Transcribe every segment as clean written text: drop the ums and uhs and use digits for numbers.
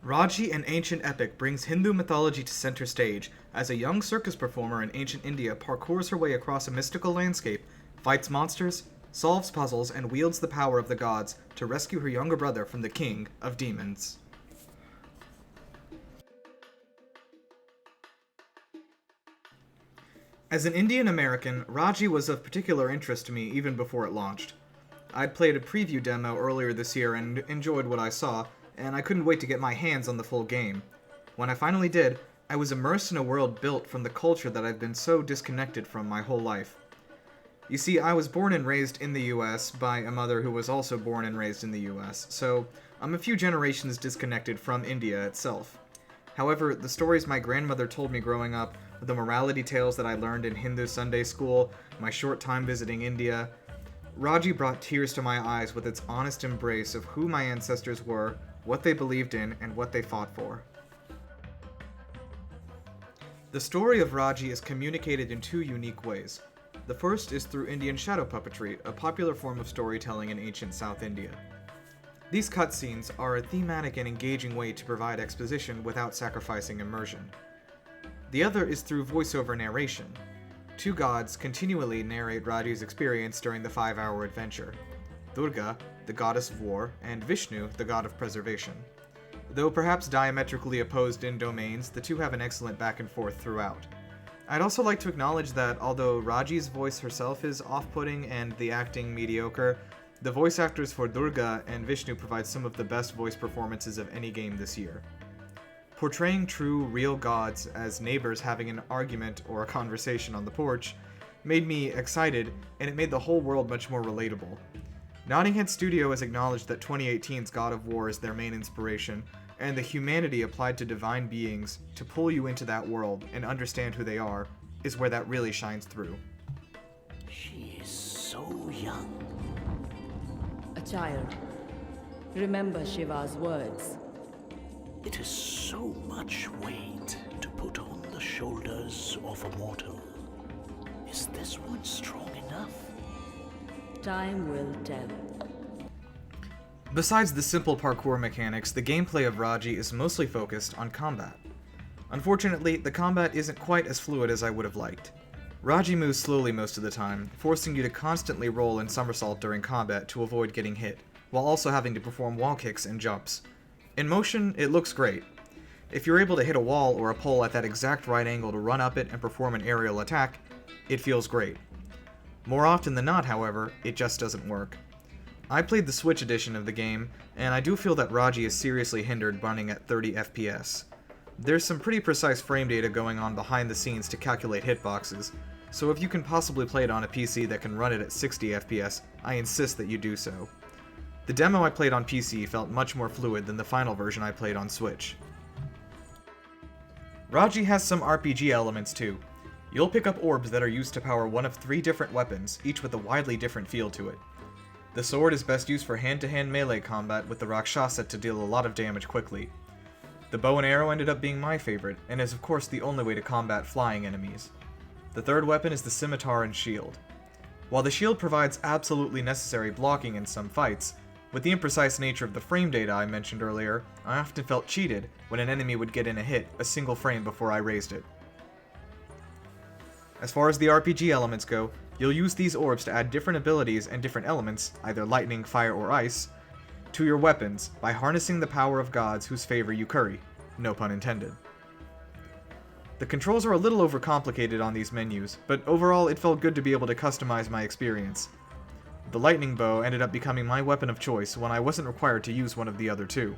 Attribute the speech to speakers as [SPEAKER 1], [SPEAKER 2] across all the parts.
[SPEAKER 1] Raji, an ancient epic, brings Hindu mythology to center stage as a young circus performer in ancient India parkours her way across a mystical landscape, fights monsters, solves puzzles, and wields the power of the gods to rescue her younger brother from the king of demons. As an Indian American, Raji was of particular interest to me even before it launched. I'd played a preview demo earlier this year and enjoyed what I saw, and I couldn't wait to get my hands on the full game. When I finally did, I was immersed in a world built from the culture that I've been so disconnected from my whole life. You see, I was born and raised in the US by a mother who was also born and raised in the US, so I'm a few generations disconnected from India itself. However, the stories my grandmother told me growing up, the morality tales that I learned in Hindu Sunday school, my short time visiting India, Raji brought tears to my eyes with its honest embrace of who my ancestors were, what they believed in, and what they fought for. The story of Raji is communicated in two unique ways. The first is through Indian shadow puppetry, a popular form of storytelling in ancient South India. These cutscenes are a thematic and engaging way to provide exposition without sacrificing immersion. The other is through voiceover narration. Two gods continually narrate Raji's experience during the 5-hour adventure. Durga, the goddess of war, and Vishnu, the god of preservation. Though perhaps diametrically opposed in domains, the two have an excellent back and forth throughout. I'd also like to acknowledge that although Raji's voice herself is off-putting and the acting mediocre, the voice actors for Durga and Vishnu provide some of the best voice performances of any game this year. Portraying true, real gods as neighbors having an argument or a conversation on the porch made me excited, and it made the whole world much more relatable. Nottinghead Studio has acknowledged that 2018's God of War is their main inspiration, and the humanity applied to divine beings to pull you into that world and understand who they are is where that really shines through.
[SPEAKER 2] She is so young.
[SPEAKER 3] A child. Remember Shiva's words.
[SPEAKER 2] It is so much weight to put on the shoulders of a mortal. Is this one strong enough?
[SPEAKER 3] Time will tell.
[SPEAKER 1] Besides the simple parkour mechanics, the gameplay of Raji is mostly focused on combat. Unfortunately, the combat isn't quite as fluid as I would have liked. Raji moves slowly most of the time, forcing you to constantly roll and somersault during combat to avoid getting hit, while also having to perform wall kicks and jumps. In motion, it looks great. If you're able to hit a wall or a pole at that exact right angle to run up it and perform an aerial attack, it feels great. More often than not, however, it just doesn't work. I played the Switch edition of the game, and I do feel that Raji is seriously hindered running at 30 FPS. There's some pretty precise frame data going on behind the scenes to calculate hitboxes, so if you can possibly play it on a PC that can run it at 60 FPS, I insist that you do so. The demo I played on PC felt much more fluid than the final version I played on Switch. Raji has some RPG elements too. You'll pick up orbs that are used to power one of 3 different weapons, each with a widely different feel to it. The sword is best used for hand-to-hand melee combat with the Rakshasa to deal a lot of damage quickly. The bow and arrow ended up being my favorite, and is of course the only way to combat flying enemies. The third weapon is the scimitar and shield. While the shield provides absolutely necessary blocking in some fights, with the imprecise nature of the frame data I mentioned earlier, I often felt cheated when an enemy would get in a hit a single frame before I raised it. As far as the RPG elements go, you'll use these orbs to add different abilities and different elements, either lightning, fire, or ice, to your weapons by harnessing the power of gods whose favor you curry. No pun intended. The controls are a little overcomplicated on these menus, but overall it felt good to be able to customize my experience. The lightning bow ended up becoming my weapon of choice when I wasn't required to use one of the other two.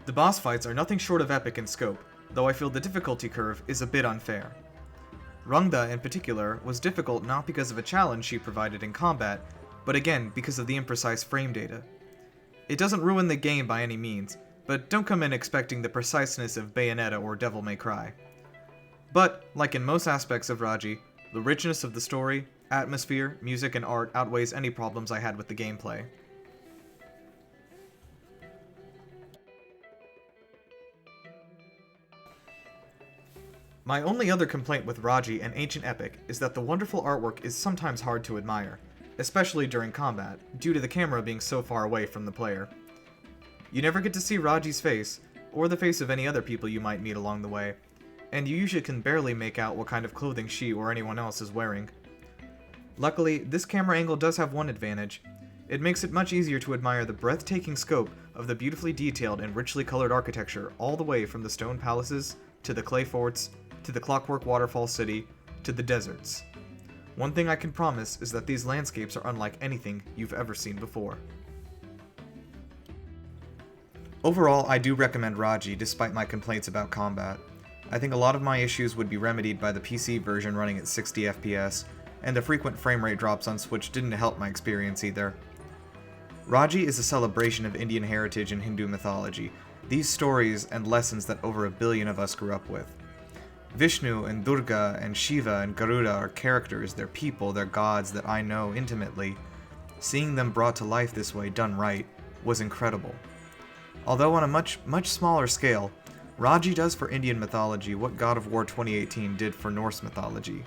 [SPEAKER 1] The boss fights are nothing short of epic in scope, though I feel the difficulty curve is a bit unfair. Rungda, in particular, was difficult not because of a challenge she provided in combat, but again because of the imprecise frame data. It doesn't ruin the game by any means, but don't come in expecting the preciseness of Bayonetta or Devil May Cry. But, like in most aspects of Raji, the richness of the story, atmosphere, music, and art outweighs any problems I had with the gameplay. My only other complaint with Raji and Ancient Epic is that the wonderful artwork is sometimes hard to admire, especially during combat, due to the camera being so far away from the player. You never get to see Raji's face, or the face of any other people you might meet along the way, and you usually can barely make out what kind of clothing she or anyone else is wearing. Luckily, this camera angle does have one advantage. It makes it much easier to admire the breathtaking scope of the beautifully detailed and richly colored architecture all the way from the stone palaces, to the clay forts, to the clockwork waterfall city, to the deserts. One thing I can promise is that these landscapes are unlike anything you've ever seen before. Overall, I do recommend Raji despite my complaints about combat. I think a lot of my issues would be remedied by the PC version running at 60 FPS, and the frequent frame rate drops on Switch didn't help my experience either. Raji is a celebration of Indian heritage and Hindu mythology, these stories and lessons that over 1 billion of us grew up with. Vishnu and Durga and Shiva and Garuda are characters, they're people, they're gods that I know intimately. Seeing them brought to life this way, done right, was incredible. Although on a much smaller scale, Raji does for Indian mythology what God of War 2018 did for Norse mythology.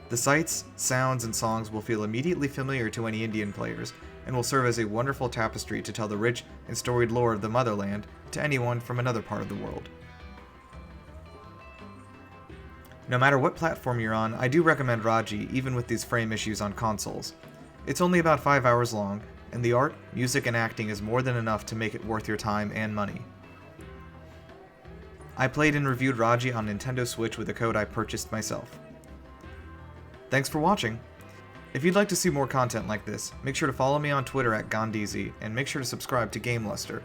[SPEAKER 1] The sights, sounds, and songs will feel immediately familiar to any Indian players, and will serve as a wonderful tapestry to tell the rich and storied lore of the motherland to anyone from another part of the world. No matter what platform you're on, I do recommend Raji even with these frame issues on consoles. It's only about 5 hours long, and the art, music, and acting is more than enough to make it worth your time and money. I played and reviewed Raji on Nintendo Switch with a code I purchased myself. Thanks for watching! If you'd like to see more content like this, make sure to follow me on Twitter at Gondeezy, and make sure to subscribe to GameLuster.